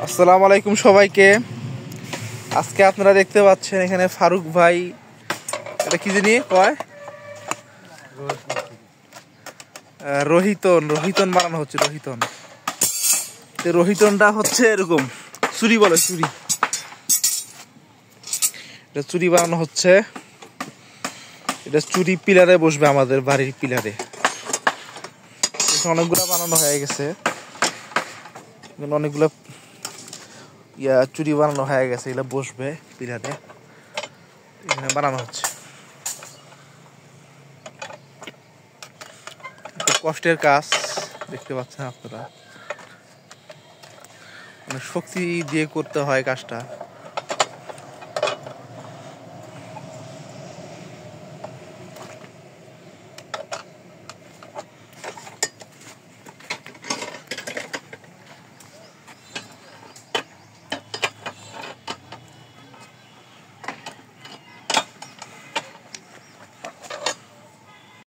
আসসালামু আলাইকুম সবাইকে। আজকে আপনারা দেখতে পাচ্ছেন এখানে ফারুক ভাই এটা কি জানি কয় রোহিতন বানানো হচ্ছে। রোহিতনটা হচ্ছে এরকম চুরি বলে, এটা চুরি বানানো হচ্ছে। এটা চুরি পিলারে বসবে, আমাদের বাড়ির পিলারে। অনেকগুলো বানানো হয়ে গেছে, অনেকগুলো চুরি বানানো হয়ে গেছে, এগুলো বসবে পিলারে। এখানে বানানো হচ্ছে, কষ্টের কাজ দেখতে পাচ্ছেন আপনারা, অনেক শক্তি দিয়ে করতে হয় কাজটা।